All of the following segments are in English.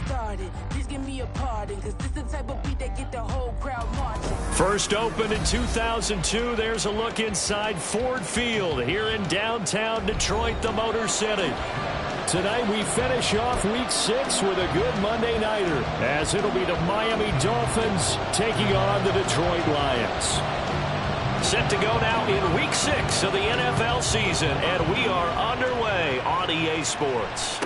started. Please give me a pardon, cause this the type of beat that get the whole crowd marching. First opened in 2002. There's a look inside Ford Field here in downtown Detroit, the Motor City. Tonight we finish off Week 6 with a good Monday nighter, as it'll be the Miami Dolphins taking on the Detroit Lions. Set to go now in Week 6 of the NFL season, and we are underway on EA Sports.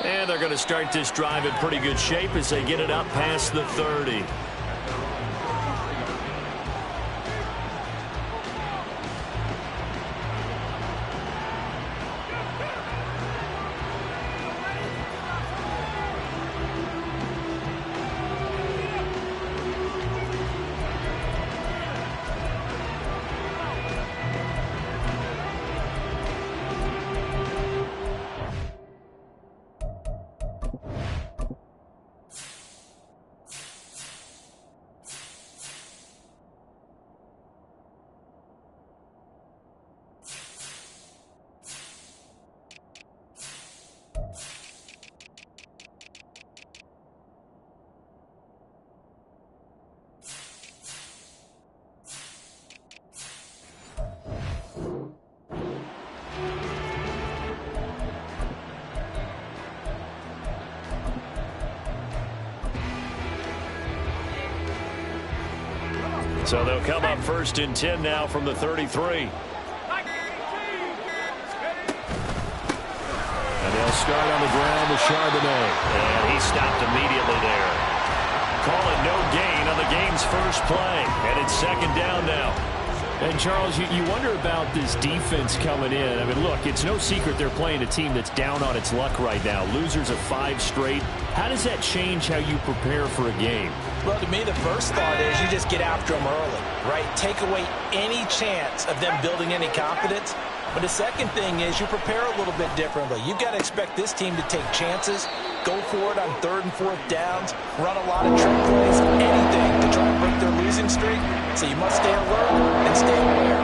And they're going to start this drive in pretty good shape as they get it up past the 30. So they'll come up 1st and 10 now from the 33. And they'll start on the ground with Charbonnet. And he stopped immediately there. Call it no gain on the game's first play. And it's 2nd down now. And, Charles, you wonder about this defense coming in. I mean, look, it's no secret they're playing a team that's down on its luck right now. Losers of 5 straight. How does that change how you prepare for a game? Well, to me, the first thought is you just get after them early, right? Take away any chance of them building any confidence. But the second thing is you prepare a little bit differently. You've got to expect this team to take chances, go for it on 3rd and 4th downs, run a lot of trick plays, anything to try and break their losing streak. So you must stay alert and stay aware.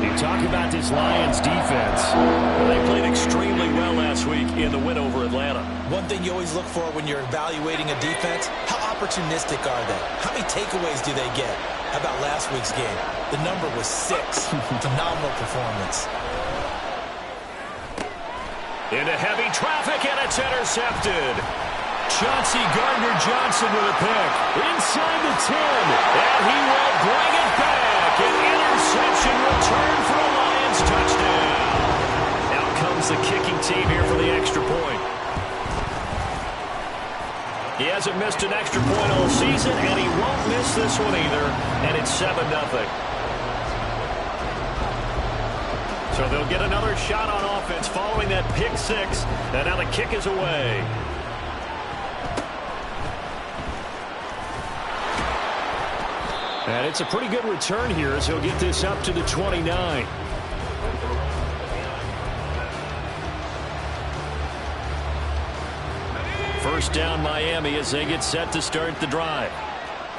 You talk about this Lions defense. Well, they played extremely well last week in the win over Atlanta. One thing you always look for when you're evaluating a defense, how opportunistic are they? How many takeaways do they get? How about last week's game? The number was 6. Phenomenal performance. Into heavy traffic, and it's intercepted. Chauncey Gardner-Johnson with a pick. Inside the 10, and he will bring it back. An interception return for a Lions touchdown. Out comes the kicking team here for the extra point. He hasn't missed an extra point all season, and he won't miss this one either, and it's 7-0. So they'll get another shot on offense following that pick 6, and now the kick is away. And it's a pretty good return here as he'll get this up to the 29. First down Miami as they get set to start the drive.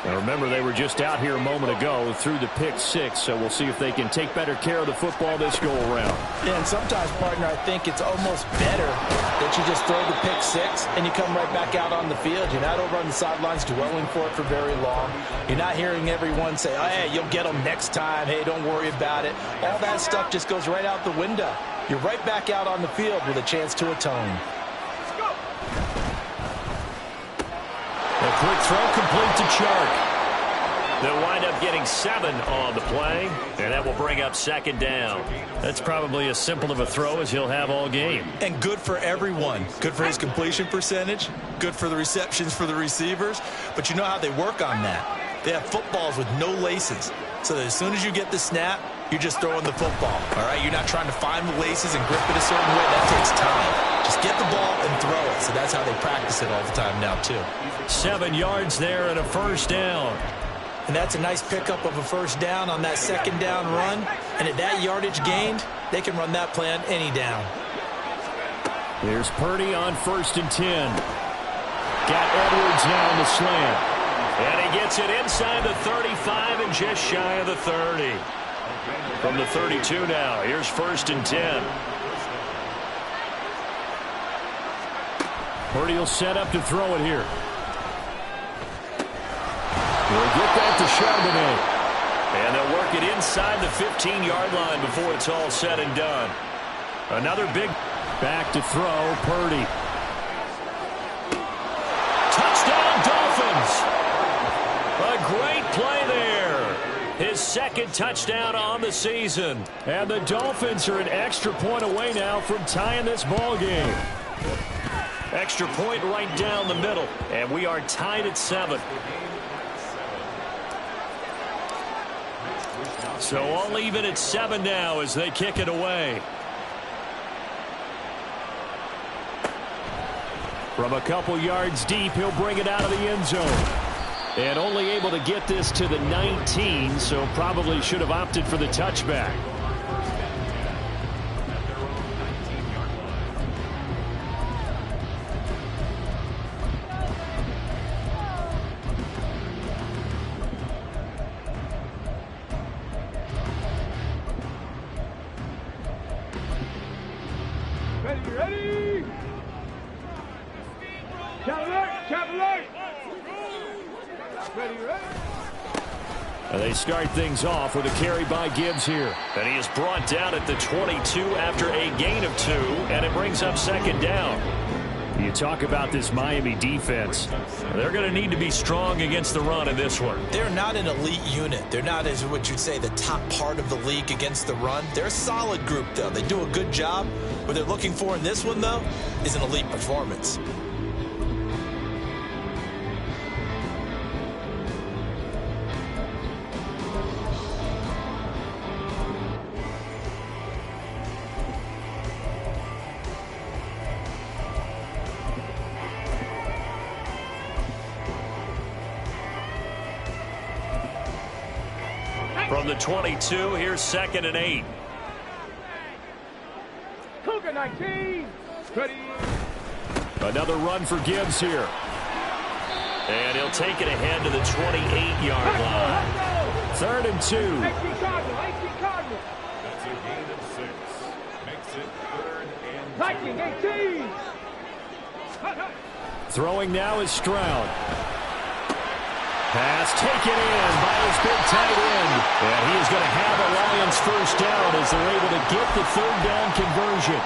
Now remember, they were just out here a moment ago through the pick 6, so we'll see if they can take better care of the football this go-around. Yeah, and sometimes, partner, I think it's almost better that you just throw the pick 6 and you come right back out on the field. You're not over on the sidelines dwelling for it for very long. You're not hearing everyone say, oh, hey, you'll get them next time. Hey, don't worry about it. All that stuff just goes right out the window. You're right back out on the field with a chance to atone. A quick throw complete to Chark. They'll wind up getting 7 on the play, and that will bring up 2nd down. That's probably as simple of a throw as he'll have all game. And good for everyone. Good for his completion percentage. Good for the receptions for the receivers. But you know how they work on that. They have footballs with no laces. So that as soon as you get the snap, you're just throwing the football. All right, you're not trying to find the laces and grip it a certain way. That takes time. Just get the ball and throw it. So that's how they practice it all the time now, too. 7 yards there and a first down. And that's a nice pickup of a first down on that 2nd down run. And at that yardage gained, they can run that play on any down. Here's Purdy on 1st and 10. Got Edwards now on the slant. And he gets it inside the 35 and just shy of the 30. From the 32 now, here's 1st and 10. Purdy will set up to throw it here. We'll get that to Charbonnet. And they'll work it inside the 15-yard line before it's all said and done. Another big back to throw, Purdy. Touchdown, Dolphins! A great play there. His second touchdown on the season. And the Dolphins are an extra point away now from tying this ball game. Extra point right down the middle. And we are tied at 7. So all even at 7 now as they kick it away. From a couple yards deep, he'll bring it out of the end zone. And only able to get this to the 19, so probably should have opted for the touchback. Ready? Chapel. Ready. And they start things off with a carry by Gibbs here. And he is brought down at the 22 after a gain of 2, and it brings up second down. You talk about this Miami defense. They're going to need to be strong against the run in this one. They're not an elite unit. They're not, as what you'd say, the top part of the league against the run. They're a solid group, though. They do a good job. What they're looking for in this one, though, is an elite performance. From the 22, here's 2nd and 8. Cougar 19. Ready. Another run for Gibbs here. And he'll take it ahead to the 28-yard line. 3rd and 2. 18 Cardinal. That's a gain of 6. Makes it 3rd and 18. Throwing now is Stroud. Pass taken in by his big tight end. And he is going to have a Lions first down as they're able to get the 3rd down conversion.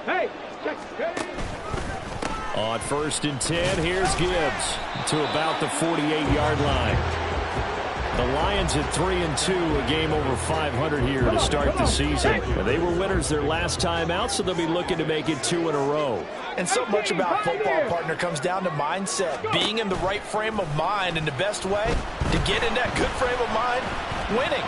Hey, check. On 1st and 10, here's Gibbs to about the 48-yard line. The Lions at 3-2, a game over 500 here to start the season. They were winners their last time out, so they'll be looking to make it 2 in a row. And so much about football, partner, comes down to mindset. Being in the right frame of mind, and the best way to get in that good frame of mind, winning.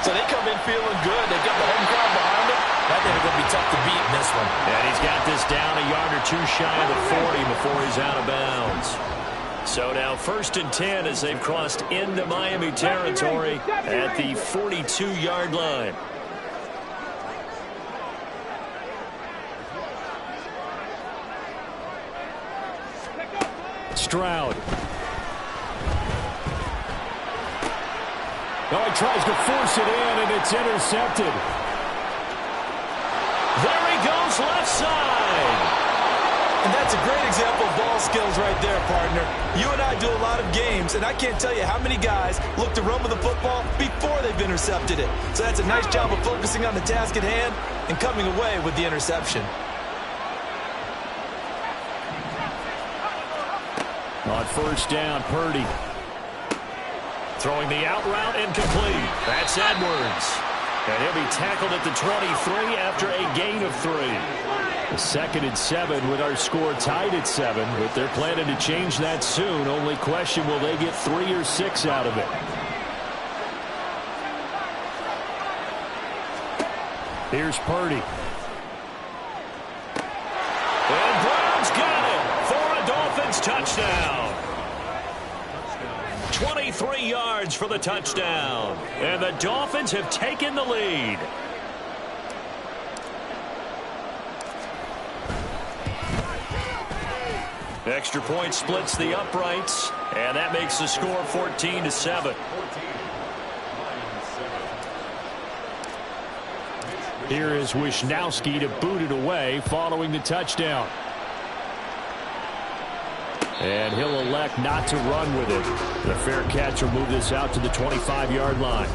So they come in feeling good. They got the home crowd behind them. I think it's going to be tough to beat in this one. And he's got this down a yard or 2 shy of the 40 before he's out of bounds. So now 1st and 10 as they've crossed into Miami territory at the 42-yard line. Stroud. Oh, he tries to force it in, and it's intercepted. There he goes, left side. And that's a great example of ball skills right there, partner. You and I do a lot of games, and I can't tell you how many guys look to run with the football before they've intercepted it. So that's a nice job of focusing on the task at hand and coming away with the interception. On 1st down, Purdy. Throwing the out route incomplete. That's Edwards. And he'll be tackled at the 23 after a gain of 3. 2nd and 7 with our score tied at 7, but they're planning to change that soon. Only question, will they get 3 or 6 out of it? Here's Purdy. And Brown's got it for a Dolphins touchdown. 23 yards for the touchdown. And the Dolphins have taken the lead. Extra point splits the uprights, and that makes the score 14-7. Here is Wisnowski to boot it away following the touchdown. And he'll elect not to run with it. The fair catch will move this out to the 25-yard line.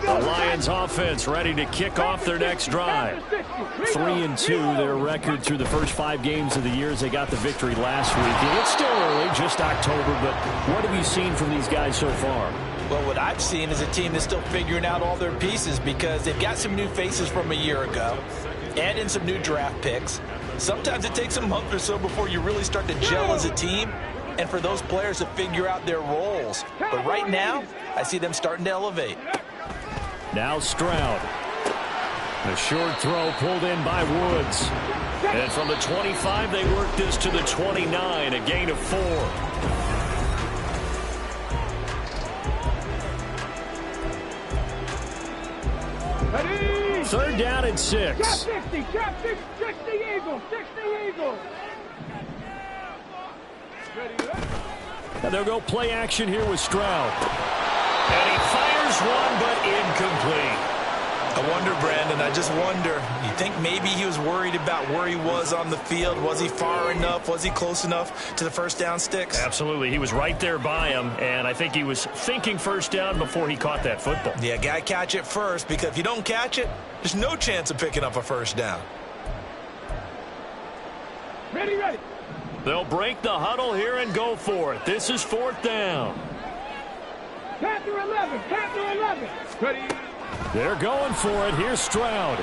The Lions offense ready to kick off their next drive. 3-2 their record through the first 5 games of the year as they got the victory last week. And it's still early, just October, but what have you seen from these guys so far? Well, what I've seen is a team that's still figuring out all their pieces because they've got some new faces from a year ago, add in some new draft picks. Sometimes it takes a month or so before you really start to gel as a team and for those players to figure out their roles. But right now, I see them starting to elevate. Now Stroud. A short throw pulled in by Woods. And from the 25, they work this to the 29, a gain of 4. Ready? 3rd down and 6. Trap 60, trap 60, 60 Eagles, 60 Eagles. Ready? And they'll go play action here with Stroud. And he fires one, but incomplete. I wonder, Brandon, I just wonder, you think maybe he was worried about where he was on the field? Was he far enough? Was he close enough to the first down sticks? Absolutely. He was right there by him, and I think he was thinking first down before he caught that football. Yeah, got to catch it first, because if you don't catch it, there's no chance of picking up a first down. Ready, ready. They'll break the huddle here and go for it. This is 4th down. Panther 11, Panther 11. Ready? They're going for it. Here's Stroud.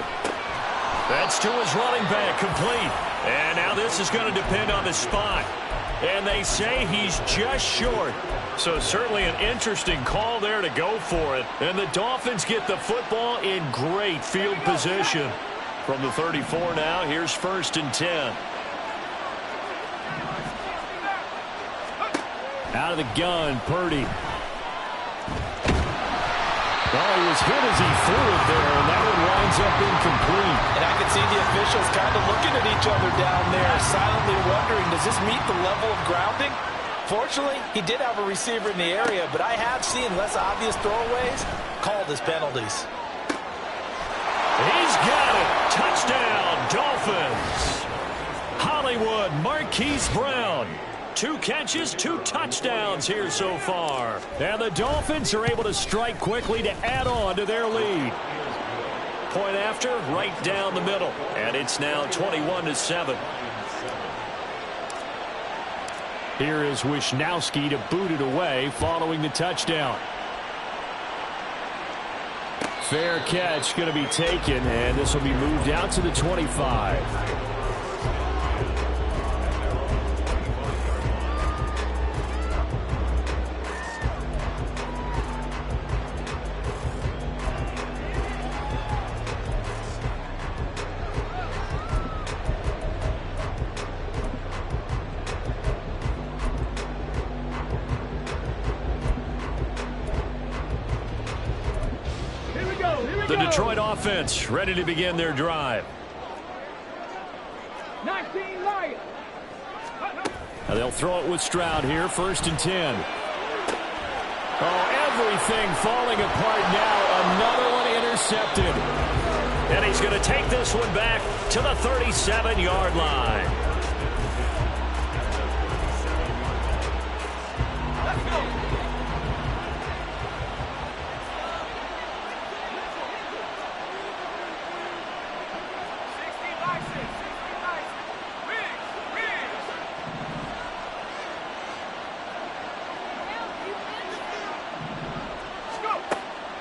That's to his running back, complete. And now this is going to depend on the spot. And they say he's just short. So certainly an interesting call there to go for it. And the Dolphins get the football in great field position. From the 34 now, here's 1st and 10. Out of the gun, Purdy. Oh, he was hit as he threw it there, and that one winds up incomplete. And I can see the officials kind of looking at each other down there, silently wondering, does this meet the level of grounding? Fortunately, he did have a receiver in the area, but I have seen less obvious throwaways called as penalties. He's got it. Touchdown, Dolphins. Hollywood Marquise Brown. 2 catches, 2 touchdowns here so far. And the Dolphins are able to strike quickly to add on to their lead. Point after, right down the middle. And it's now 21-7. Here is Wisnowski to boot it away following the touchdown. Fair catch going to be taken, and this will be moved out to the 25. The Detroit offense ready to begin their drive. 19 Lions. Now they'll throw it with Stroud here, 1st and 10. Oh, everything falling apart now. Another one intercepted. And he's going to take this one back to the 37-yard line. Let's go.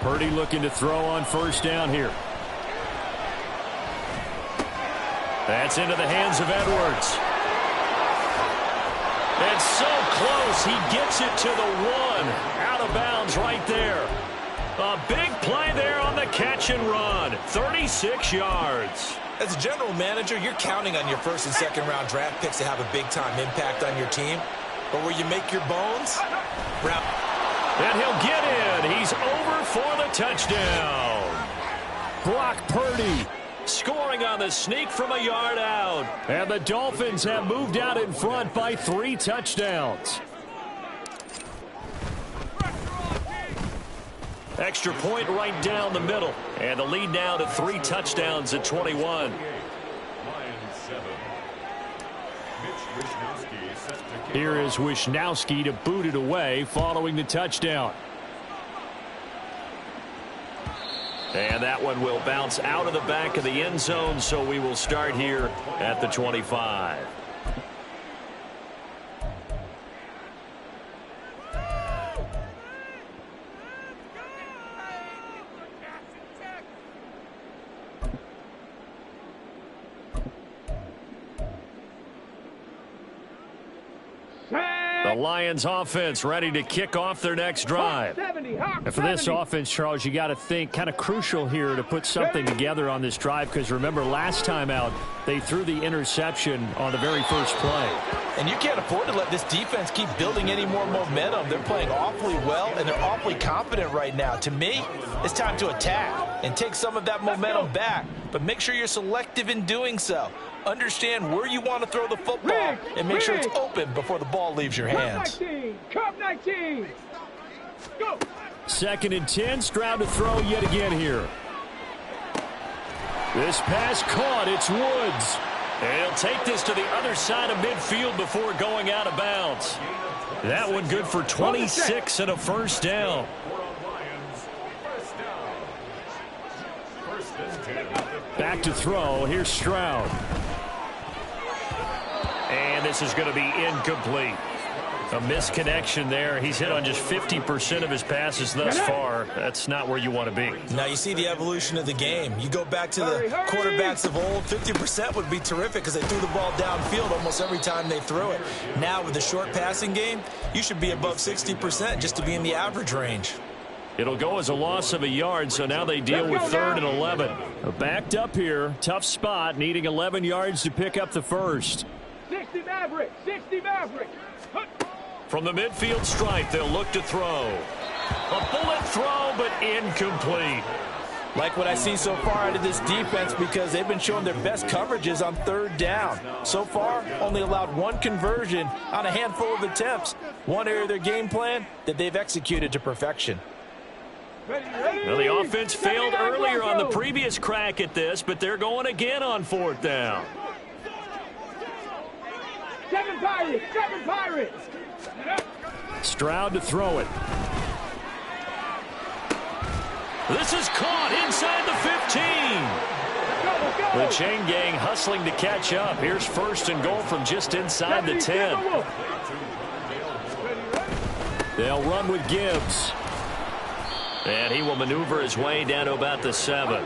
Purdy looking to throw on 1st down here. That's into the hands of Edwards. It's so close. He gets it to the 1. Out of bounds right there. A big play there on the catch and run. 36 yards. As a general manager, you're counting on your first and second round draft picks to have a big-time impact on your team. But where you make your bones, and he'll get in. He's over for the touchdown. Brock Purdy scoring on the sneak from a yard out. And the Dolphins have moved out in front by 3 touchdowns. Extra point right down the middle. And the lead now to 3 touchdowns at 21. Here is Wishnowski to boot it away following the touchdown. And that one will bounce out of the back of the end zone, so we will start here at the 25. The Lions offense ready to kick off their next drive. And for this offense, Charles, you got to think kind of crucial here to put something together on this drive, because remember last time out they threw the interception on the very first play. And you can't afford to let this defense keep building any more momentum. They're playing awfully well, and they're awfully confident right now. To me, it's time to attack and take some of that momentum back, but make sure you're selective in doing so. Understand where you want to throw the football and make sure it's open before the ball leaves your hands. Cup 19. Go. 2nd and 10. Stroud to throw yet again here. This pass caught. It's Woods. And he'll take this to the other side of midfield before going out of bounds. That one good for 26 and a first down. Back to throw. Here's Stroud. And this is going to be incomplete. A misconnection there. He's hit on just 50% of his passes thus far. That's not where you want to be. Now you see the evolution of the game. You go back to the quarterbacks of old, 50% would be terrific because they threw the ball downfield almost every time they threw it. Now with the short passing game, you should be above 60% just to be in the average range. It'll go as a loss of a yard, so now they deal with 3rd and 11. Backed up here. Tough spot, needing 11 yards to pick up the first. 60 Maverick. 60 Maverick. From the midfield stripe, they'll look to throw. A bullet throw, but incomplete. Like what I see so far out of this defense, because they've been showing their best coverages on 3rd down. So far, only allowed 1 conversion on a handful of attempts. One area of their game plan that they've executed to perfection. Well, the offense failed earlier on the previous crack at this, but they're going again on 4th down. 7 Pirates. 7 Pirates. Stroud to throw it. This is caught inside the 15. The chain gang hustling to catch up. Here's 1st and goal from just inside the 10. They'll run with Gibbs. And he will maneuver his way down to about the 7.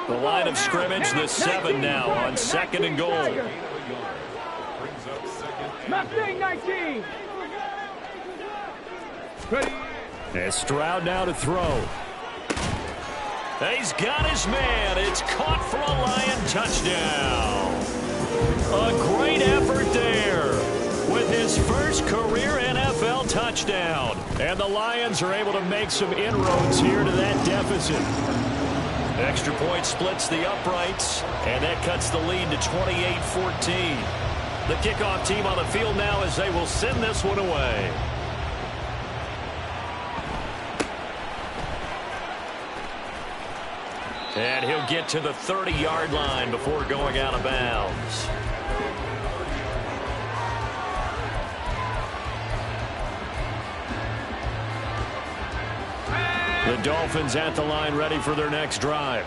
The line of scrimmage, the 7 now on 2nd and goal. Mustang 19. And Stroud now to throw. He's got his man. It's caught for a Lion touchdown. A great effort there with his first career NFL touchdown. And the Lions are able to make some inroads here to that deficit. Extra point splits the uprights, and that cuts the lead to 28-14. The kickoff team on the field now as they will send this one away. And he'll get to the 30-yard line before going out of bounds. The Dolphins at the line ready for their next drive.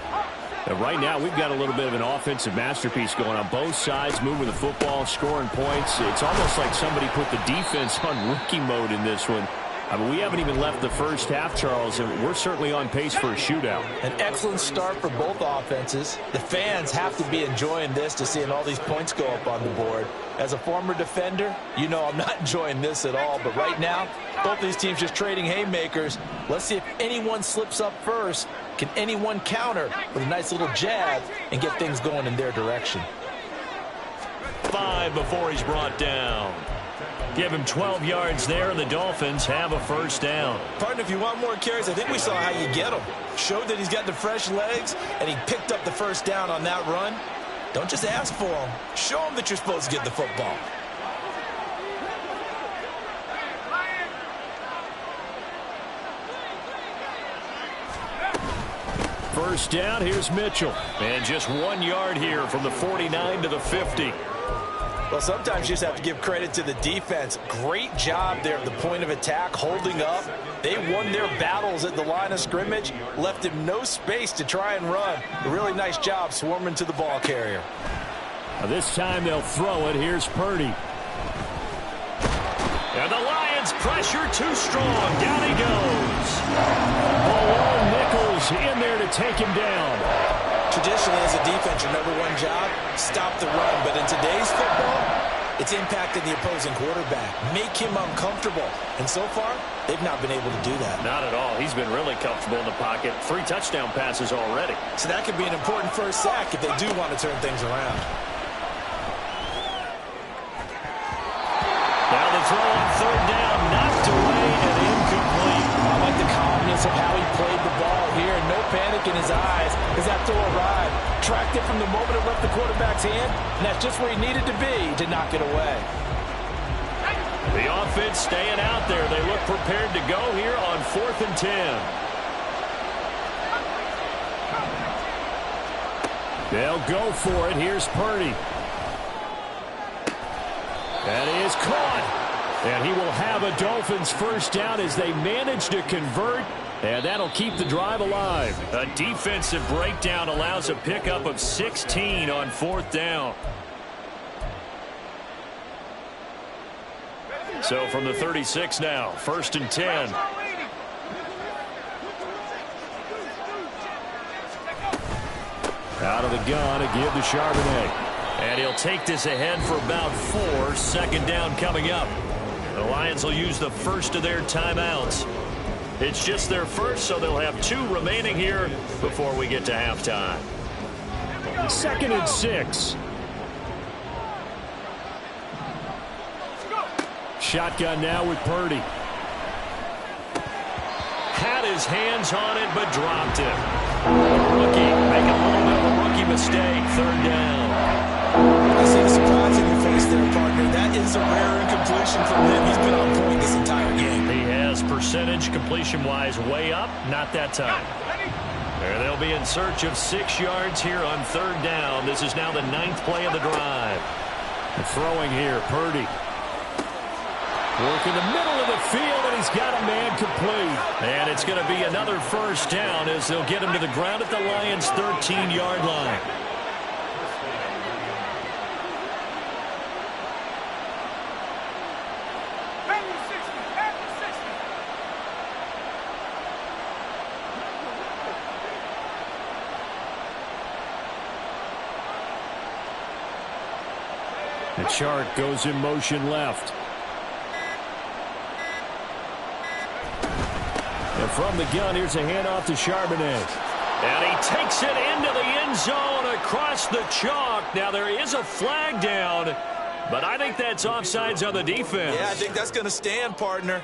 And right now we've got a little bit of an offensive masterpiece going on both sides, moving the football, scoring points. It's almost like somebody put the defense on rookie mode in this one. I mean, we haven't even left the first half, Charles, and we're certainly on pace for a shootout. An excellent start for both offenses. The fans have to be enjoying this to seeing all these points go up on the board. As a former defender, you know I'm not enjoying this at all. But right now, both these teams just trading haymakers. Let's see if anyone slips up first. Can anyone counter with a nice little jab and get things going in their direction? 5 before he's brought down. Give him 12 yards there, and the Dolphins have a first down. Partner, if you want more carries, I think we saw how you get them. Showed that he's got the fresh legs, and he picked up the first down on that run. Don't just ask for them. Show them that you're supposed to get the football. First down, here's Mitchell. And just 1 yard here from the 49 to the 50. Well, sometimes you just have to give credit to the defense. Great job there at the point of attack, holding up. They won their battles at the line of scrimmage, left him no space to try and run. A really nice job swarming to the ball carrier. Now this time they'll throw it. Here's Purdy. And the Lions pressure too strong. Down he goes. Malone Nichols in there to take him down. Traditionally, as a defense, your #1 job, stop the run. But in today's football, it's impacting the opposing quarterback. Make him uncomfortable. And so far, they've not been able to do that. Not at all. He's been really comfortable in the pocket. 3 touchdown passes already. So that could be an important first sack if they do want to turn things around. Now the throw on third down, knocked away and incomplete. I like the calmness of how he played the ball here. No panic in his eyes as that throw arrived. Tracked it from the moment it left the quarterback's hand, and that's just where he needed to be to knock it away. The offense staying out there. They look prepared to go here on 4th and 10. They'll go for it. Here's Purdy. That is caught. And he will have a Dolphins first down as they manage to convert. And that'll keep the drive alive. A defensive breakdown allows a pickup of 16 on 4th down. So from the 36 now, 1st and 10. Out of the gun, a give to Charbonnet. And he'll take this ahead for about 4. 2nd down coming up. The Lions will use the first of their timeouts. It's just their first, so they'll have 2 remaining here before we get to halftime. 2nd and 6. Shotgun now with Purdy. Had his hands on it, but dropped it. Rookie making a little bit of a rookie mistake. 3rd down. I see the surprise in your face there, partner. That is a rare incompletion from him. He's been on point this entire game. He has percentage completion-wise way up. Not that time. There they'll be in search of 6 yards here on 3rd down. This is now the 9th play of the drive. Throwing here, Purdy. Work in the middle of the field, and he's got a man complete. And it's going to be another first down as they'll get him to the ground at the Lions' 13-yard line. The chart goes in motion left. And from the gun, here's a handoff to Charbonnet. And he takes it into the end zone across the chalk. Now there is a flag down, but I think that's offsides on the defense. Yeah, I think that's going to stand, partner.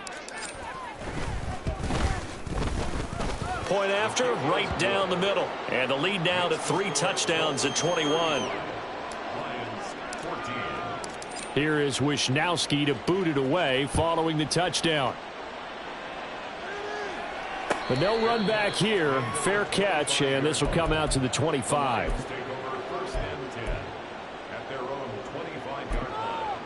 Point after, right down the middle. And the lead now to 3 touchdowns at 21. Here is Wisnowski to boot it away following the touchdown. But no run back here. Fair catch, and this will come out to the 25. Take over 1st and 10 at their own 25-yard line.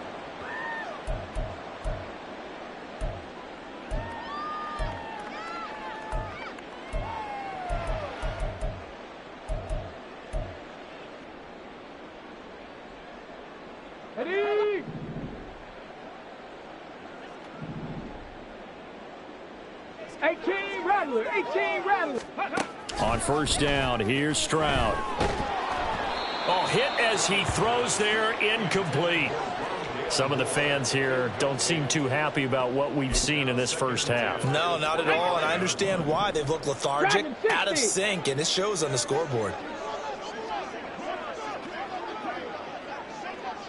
Ready? Rattler, 18 Rattler. On 1st down, here's Stroud. Oh, hit as he throws there, incomplete. Some of the fans here don't seem too happy about what we've seen in this first half. No, not at all, and I understand why. They've looked lethargic, out of sync, and it shows on the scoreboard.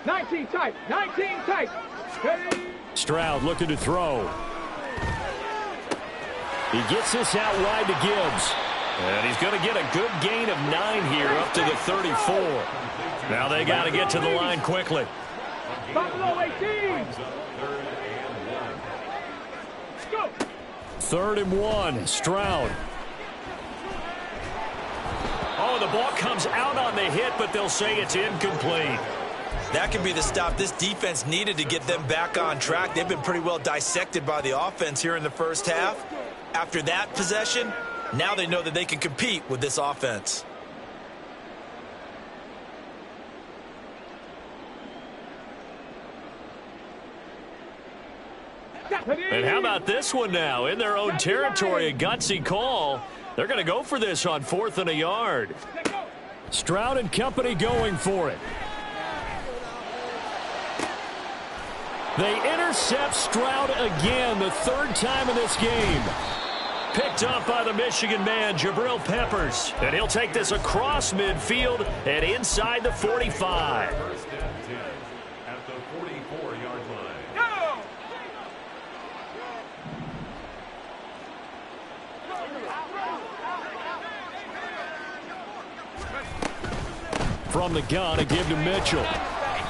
19 tight, 19 tight. Stroud looking to throw. He gets this out wide to Gibbs. And he's going to get a good gain of 9 here up to the 34. Now they got to get to the line quickly. Buffalo 18. Go. 3rd and 1. Stroud. Oh, the ball comes out on the hit, but they'll say it's incomplete. That could be the stop this defense needed to get them back on track. They've been pretty well dissected by the offense here in the first half. After that possession, now they know that they can compete with this offense. And how about this one now? In their own territory, a gutsy call. They're going to go for this on 4th and a yard. Stroud and company going for it. They intercept Stroud again, the 3rd time in this game. Picked up by the Michigan man, Jabril Peppers. And he'll take this across midfield and inside the 45. First and 10 at the 44-yard line. Go. From the gun, a give to Mitchell.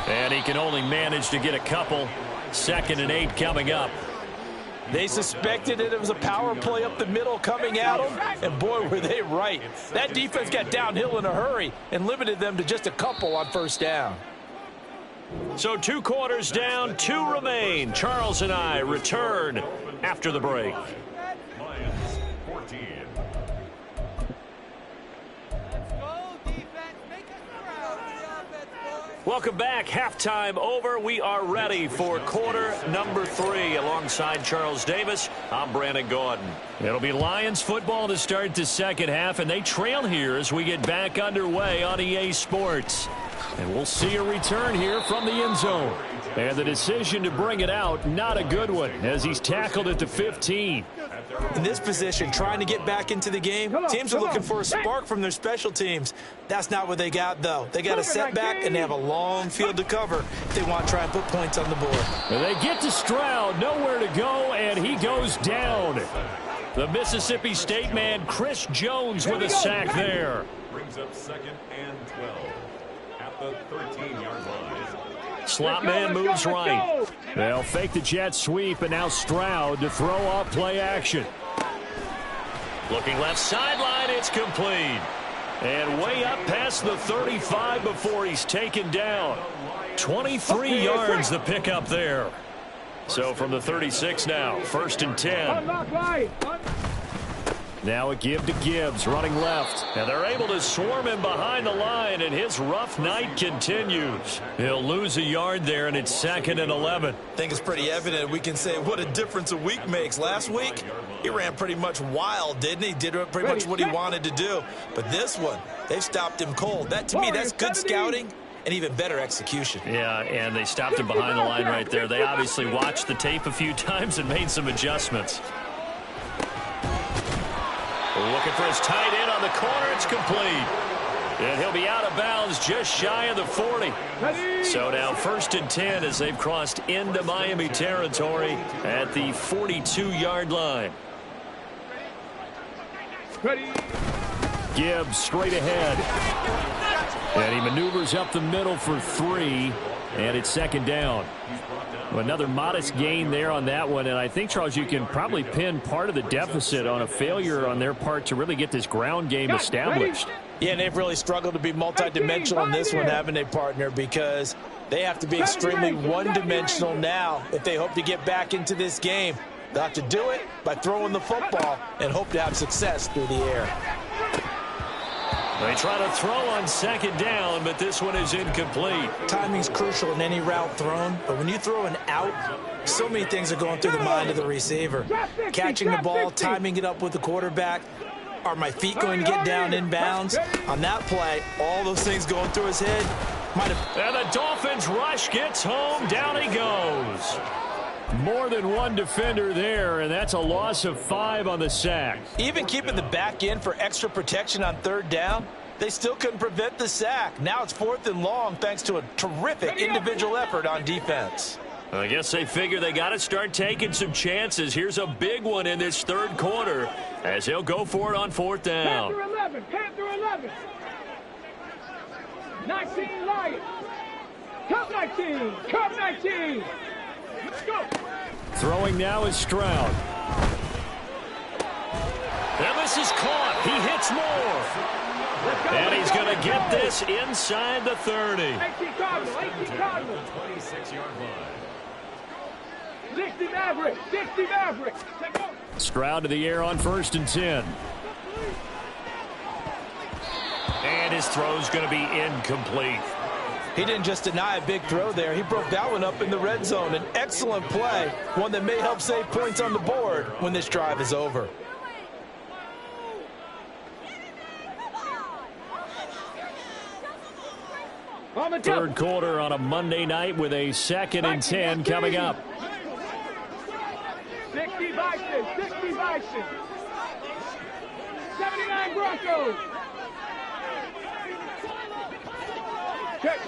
And he can only manage to get a couple. 2nd and 8 coming up. They suspected it was a power play up the middle coming at them, and boy, were they right. That defense got downhill in a hurry and limited them to just a couple on 1st down. So 2 quarters down, 2 remain. Charles and I return after the break. Lions 14. Welcome back. Halftime over. We are ready for quarter number 3. Alongside Charles Davis, I'm Brandon Gordon. It'll be Lions football to start the second half, and they trail here as we get back underway on EA Sports. And we'll see a return here from the end zone. And the decision to bring it out, not a good one, as he's tackled at the 15. In this position, trying to get back into the game, teams are looking for a spark from their special teams. That's not what they got, though. They got a setback, and they have a long field to cover if they want to try and put points on the board. And they get to Stroud, nowhere to go, and he goes down. The Mississippi State man, Chris Jones, with a sack there. Brings up 2nd and 12 at the 13-yard line. Slot man moves right. They'll fake the jet sweep, and now Stroud to throw off play action. Looking left sideline, it's complete. And way up past the 35 before he's taken down. 23 yards the pickup there. So from the 36 now, 1st and 10. Now a give to Gibbs, running left. And they're able to swarm him behind the line, and his rough night continues. He'll lose a yard there, and it's 2nd and 11. I think it's pretty evident. We can say what a difference a week makes. Last week, he ran pretty much wild, didn't he? Did pretty much what he wanted to do. But this one, they've stopped him cold. That, to me, that's good scouting and even better execution. Yeah, and they stopped him behind the line right there. They obviously watched the tape a few times and made some adjustments. Looking for his tight end on the corner. It's complete. And he'll be out of bounds just shy of the 40. So now 1st and 10 as they've crossed into Miami territory at the 42-yard line. Gibbs straight ahead. And he maneuvers up the middle for 3. And it's 2nd down. Another modest gain there on that one, and I think, Charles, you can probably pin part of the deficit on a failure on their part to really get this ground game established. Yeah, and they've really struggled to be multidimensional in this one, haven't they, partner? Because they have to be extremely one-dimensional now if they hope to get back into this game. They'll have to do it by throwing the football and hope to have success through the air. They try to throw on 2nd down, but this one is incomplete. Timing's crucial in any route thrown, but when you throw an out, so many things are going through the mind of the receiver. Catching the ball, timing it up with the quarterback. Are my feet going to get down in bounds? On that play, all those things going through his head. And the Dolphins rush gets home. Down he goes. More than one defender there, and that's a loss of 5 on the sack. Even keeping the back end for extra protection on 3rd down, they still couldn't prevent the sack. Now it's 4th and long thanks to a terrific individual effort on defense. I guess they figure they got to start taking some chances. Here's a big one in this 3rd quarter as he'll go for it on 4th down. Panther 11, Panther 11. 19 Lions. Cup 19, Cup 19. Let's go. Throwing now is Stroud. And this is caught. He hits more. And he's going to get this inside the 30. 18 Cardinal, 18 Cardinal. 26-yard line. 60 Maverick, 60 Maverick. Stroud to the air on 1st and 10. And his throw's going to be incomplete. He didn't just deny a big throw there. He broke that one up in the red zone. An excellent play, one that may help save points on the board when this drive is over. Third quarter on a Monday night with a 2nd and 10 coming up. 60 Bison, 60 Bison. 79 Broncos.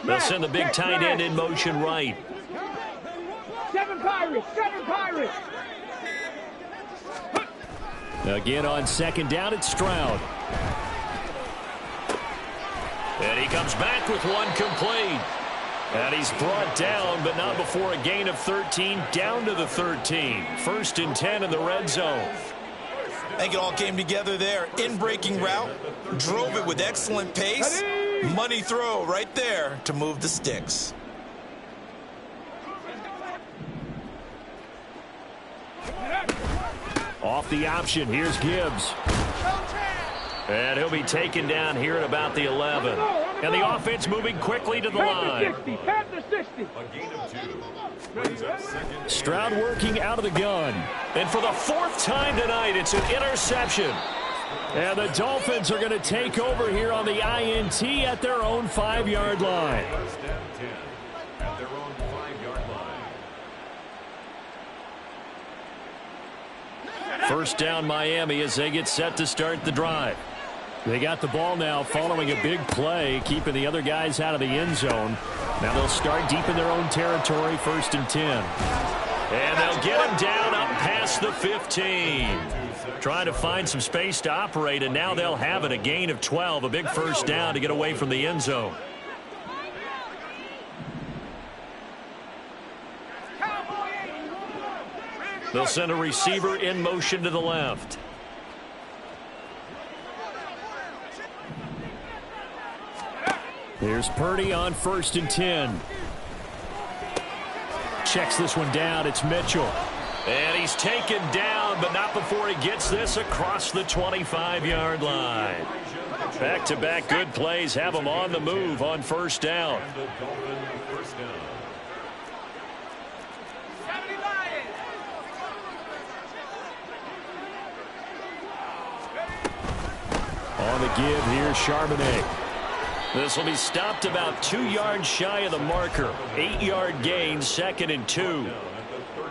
They'll send the big tight end in motion right. 7 Pirates, 7 Pirates. Again on 2nd down, it's Stroud. And he comes back with one complete. And he's brought down, but not before a gain of 13, down to the 13. 1st and 10 in the red zone. I think it all came together there. In-breaking route, drove it with excellent pace. Money throw right there to move the sticks. Off the option, here's Gibbs. And he'll be taken down here at about the 11. And the offense moving quickly to the line. Panther 60. A gain of 2. Brings up 2nd. Stroud working out of the gun. And for the 4th time tonight, it's an interception. And the Dolphins are going to take over here on the INT at their own 5-yard line. 1st and 10 at their own 5-yard line. First down Miami as they get set to start the drive. They got the ball now following a big play, keeping the other guys out of the end zone. Now they'll start deep in their own territory, 1st and 10. And they'll get him down up past the 15. Trying to find some space to operate, and now they'll have it. A gain of 12, a big 1st down to get away from the end zone. They'll send a receiver in motion to the left. Here's Purdy on 1st and 10. Checks this one down. It's Mitchell. And he's taken down, but not before he gets this across the 25-yard line. Back-to-back good plays have him on the move on 1st down. On the give here, Charbonnet. This will be stopped about 2 yards shy of the marker. 8-yard gain, 2nd and 2.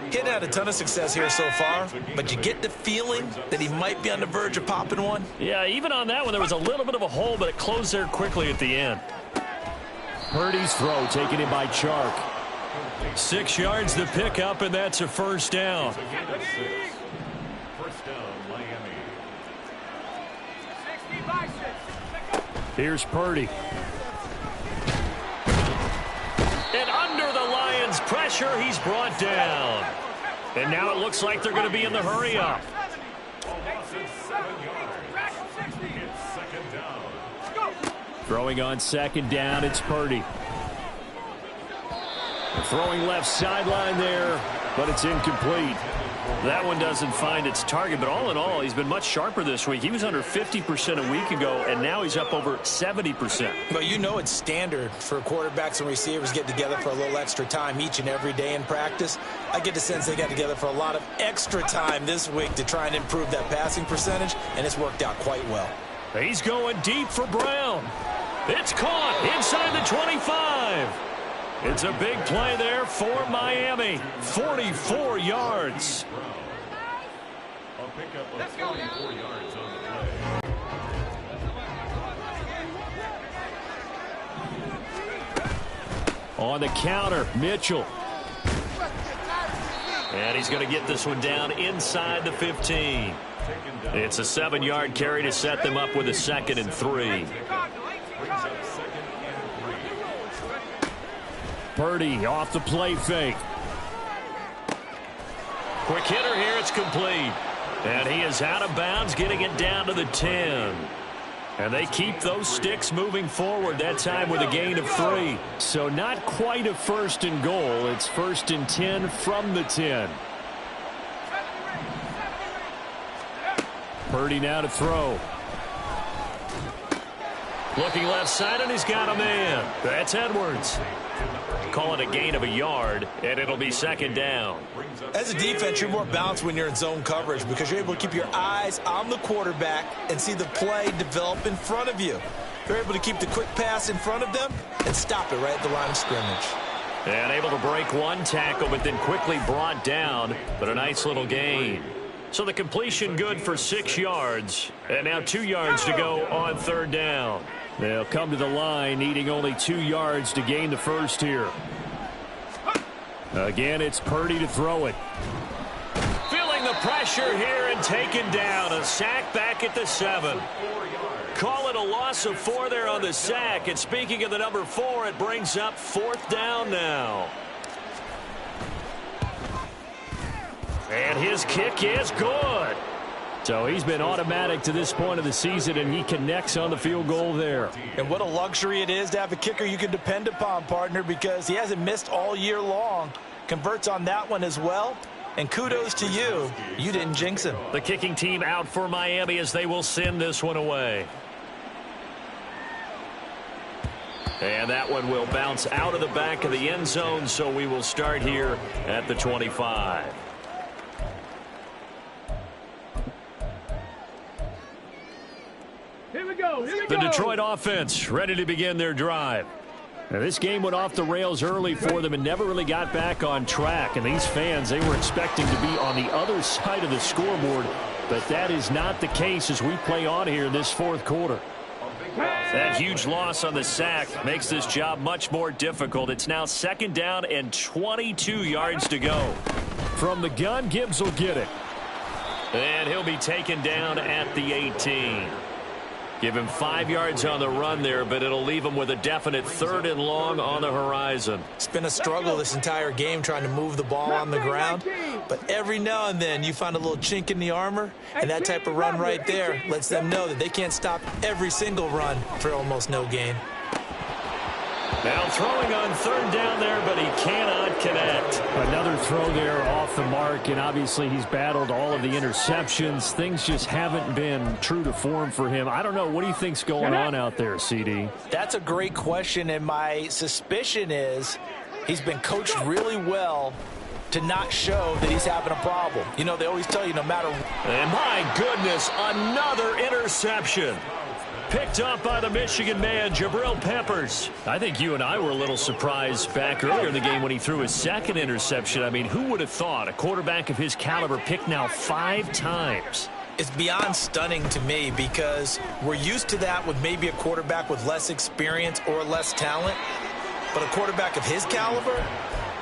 He hadn't had a ton of success here so far, but you get the feeling that he might be on the verge of popping one. Yeah, even on that one, there was a little bit of a hole, but it closed there quickly at the end. Purdy's throw taken in by Chark. 6 yards the pickup, and that's a 1st down. 1st down, Miami. Here's Purdy. And under the Lions' pressure, he's brought down. And now it looks like they're going to be in the hurry-up. Throwing on 2nd down, it's Purdy. Throwing left sideline there, but it's incomplete. That one doesn't find its target, but all in all, he's been much sharper this week. He was under 50% a week ago, and now he's up over 70%. But you know it's standard for quarterbacks and receivers get together for a little extra time each and every day in practice. I get the sense they got together for a lot of extra time this week to try and improve that passing percentage, and it's worked out quite well. He's going deep for Brown. It's caught inside the 25. It's a big play there for Miami. 44 yards. A pickup of 44 yards on the play. On the counter, Mitchell. And he's going to get this one down inside the 15. It's a 7-yard carry to set them up with a 2nd and 3. Purdy off the play fake. Quick hitter here. It's complete. And he is out of bounds, getting it down to the 10. And they keep those sticks moving forward, that time with a gain of 3. So not quite a 1st and goal. It's 1st and 10 from the 10. Purdy now to throw. Looking left side, and he's got a man. That's Edwards. Call it a gain of a yard, and it'll be 2nd down. As a defense, you're more balanced when you're in zone coverage because you're able to keep your eyes on the quarterback and see the play develop in front of you. You're able to keep the quick pass in front of them and stop it right at the line of scrimmage. And able to break one tackle, but then quickly brought down, but a nice little gain. So the completion good for 6 yards, and now 2 yards to go on 3rd down. They'll come to the line, needing only 2 yards to gain the first here. Again, it's Purdy to throw it. Feeling the pressure here and taken down. A sack back at the 7. Call it a loss of 4 there on the sack. And speaking of the number 4, it brings up 4th down now. And his kick is good. So he's been automatic to this point of the season, and he connects on the field goal there. And what a luxury it is to have a kicker you can depend upon, partner, because he hasn't missed all year long. Converts on that one as well. And kudos to you. You didn't jinx him. The kicking team out for Miami as they will send this one away. And that one will bounce out of the back of the end zone, so we will start here at the 25. The Detroit offense ready to begin their drive. Now, this game went off the rails early for them and never really got back on track. And these fans, they were expecting to be on the other side of the scoreboard. But that is not the case as we play on here in this 4th quarter. That huge loss on the sack makes this job much more difficult. It's now 2nd down and 22 yards to go. From the gun, Gibbs will get it. And he'll be taken down at the 18. Give him 5 yards on the run there, but it'll leave him with a definite 3rd and long on the horizon. It's been a struggle this entire game trying to move the ball on the ground. But every now and then you find a little chink in the armor, and that type of run right there lets them know that they can't stop every single run for almost no gain. Now throwing on 3rd down there, but he cannot connect. Another throw there off the mark, and obviously he's battled all of the interceptions. Things just haven't been true to form for him. I don't know. What do you think's going on out there, CD? That's a great question, and my suspicion is he's been coached really well to not show that he's having a problem. You know, they always tell you no matter. And my goodness, another interception. Picked up by the Michigan man, Jabril Peppers. I think you and I were a little surprised back earlier in the game when he threw his 2nd interception. I mean, who would have thought a quarterback of his caliber picked now 5 times? It's beyond stunning to me because we're used to that with maybe a quarterback with less experience or less talent. But a quarterback of his caliber,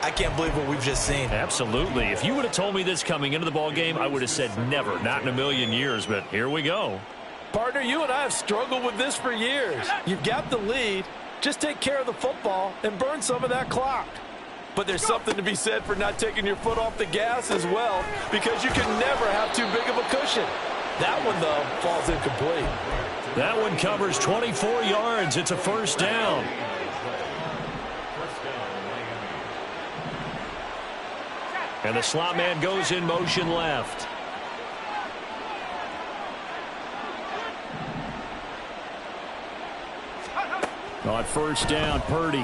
I can't believe what we've just seen. Absolutely. If you would have told me this coming into the ball game, I would have said never, not in a million years. But here we go. Partner, you and I have struggled with this for years. You've got the lead. Just take care of the football and burn some of that clock. But there's something to be said for not taking your foot off the gas as well, because you can never have too big of a cushion. That one, though, falls incomplete. That one covers 24 yards. It's a 1st down. And the slot man goes in motion left. On 1st down, Purdy.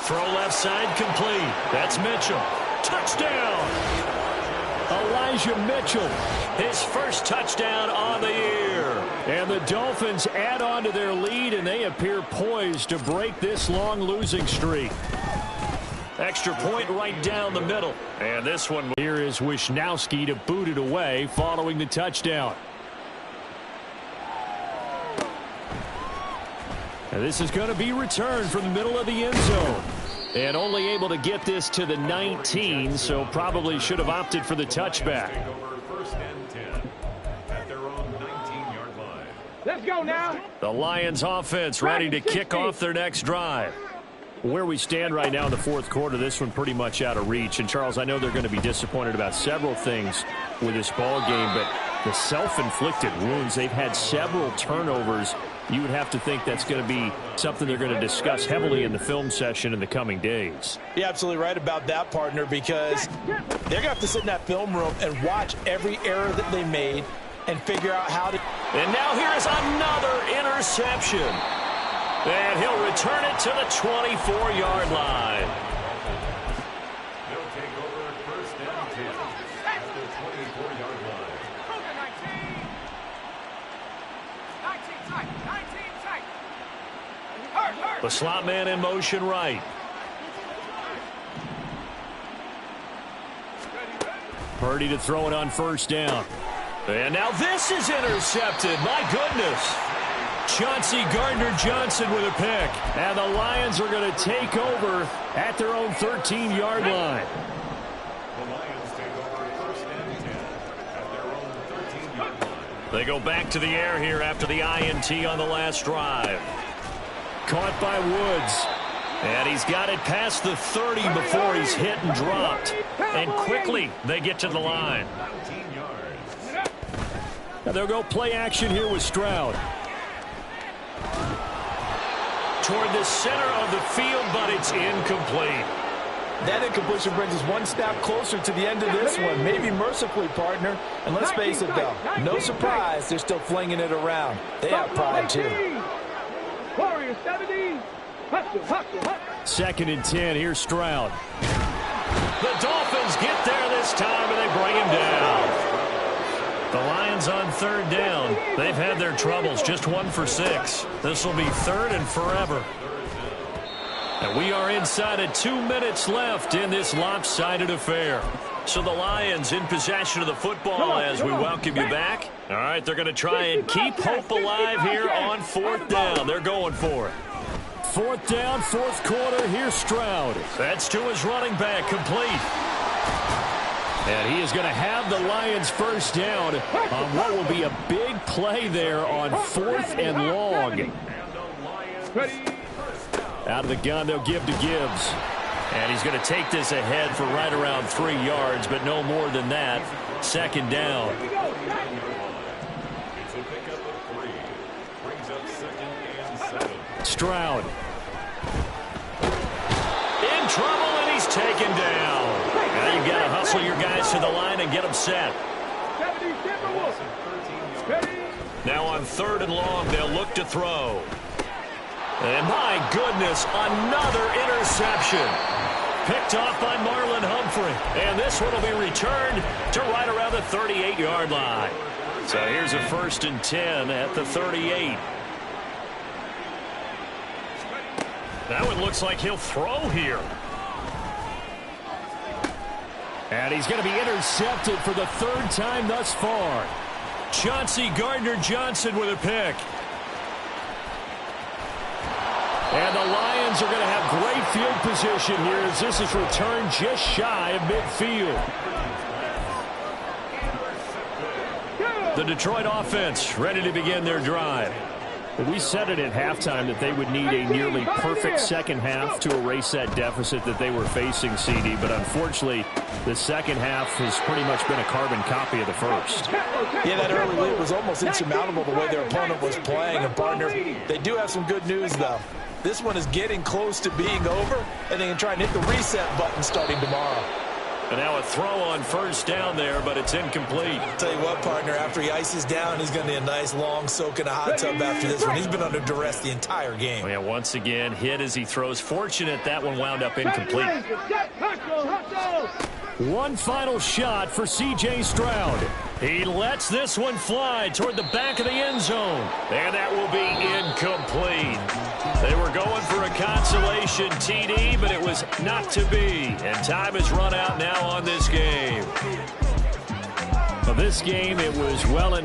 Throw left side complete. That's Mitchell. Touchdown. A line Elijah Mitchell. His first touchdown on the year. And the Dolphins add on to their lead, and they appear poised to break this long losing streak. Extra point right down the middle. And this one here is Wisnowski to boot it away following the touchdown. And this is going to be returned from the middle of the end zone. And only able to get this to the 19, so probably should have opted for the touchback. First and 10 at their own 19-yard line. Let's go now. The Lions offense ready to kick off their next drive. Where we stand right now in the fourth quarter, this one pretty much out of reach. And, Charles, I know they're going to be disappointed about several things with this ball game, but the self-inflicted wounds, they've had several turnovers. You would have to think that's going to be something they're going to discuss heavily in the film session in the coming days. You're absolutely right about that, partner, because they're going to have to sit in that film room and watch every error that they made and figure out how to. And now here is another interception. And he'll return it to the 24-yard line. They'll take over at first and 10 at the 24-yard line. 19 tight. The slot man in motion right. Purdy to throw it on first down. And now this is intercepted. My goodness. Chauncey Gardner-Johnson with a pick. And the Lions are going to take over at their own 13-yard line. The Lions take over first and 10 at their own 13-yard line. They go back to the air here after the INT on the last drive. Caught by Woods. And he's got it past the 30 before he's hit and dropped. And quickly they get to the line. 19 yards. Now they'll go play action here with Stroud. Toward the center of the field, but it's incomplete. That incompletion brings us one step closer to the end of this one. Maybe mercifully, partner. And let's face it, though, no surprise, they're still flinging it around. They have pride, too. Warriors 70. Hustle. Second and 10. Here's Stroud. The Dolphins get there this time, and they bring him down. The Lions on third down. They've had their troubles. Just 1 for 6. This will be third and forever. And we are inside of 2 minutes left in this lopsided affair. So the Lions in possession of the football as we welcome you back. All right, they're going to try and keep hope alive here on fourth down. They're going for it. Fourth down, fourth quarter. Here's Stroud. That's to his running back, complete. And he is going to have the Lions first down on what will be a big play there on fourth and long. Out of the gun, they'll give to Gibbs. And he's going to take this ahead for right around 3 yards, but no more than that. Second down. It's a pickup of 3. Brings up second and 7. Stroud. In trouble, and he's taken down. Now you've got to hustle your guys to the line and get them set. Now on third and long, they'll look to throw. And my goodness, another interception. Picked off by Marlon Humphrey. And this one will be returned to right around the 38-yard line. So here's a first and 10 at the 38. Now it looks like he'll throw here. And he's going to be intercepted for the third time thus far. Chauncey Gardner-Johnson with a pick. And the Lions are going to have great field position here as this is returned just shy of midfield. The Detroit offense ready to begin their drive. We said it at halftime that they would need a nearly perfect second half to erase that deficit that they were facing, CD. But unfortunately, the second half has pretty much been a carbon copy of the first. Yeah, that early lead was almost insurmountable the way their opponent was playing. And, partner, they do have some good news, though. This one is getting close to being over, and they can try and hit the reset button starting tomorrow. And now a throw on first down there, but it's incomplete. Tell you what, partner, after he ices down, he's going to need a nice long soak in a hot tub after this one. He's been under duress the entire game. Well, yeah, once again, hit as he throws. Fortunate that one wound up incomplete. One final shot for C.J. Stroud. He lets this one fly toward the back of the end zone. And that will be incomplete. They were going for a consolation TD, but it was not to be. And time has run out now on this game. Of this game, it was well in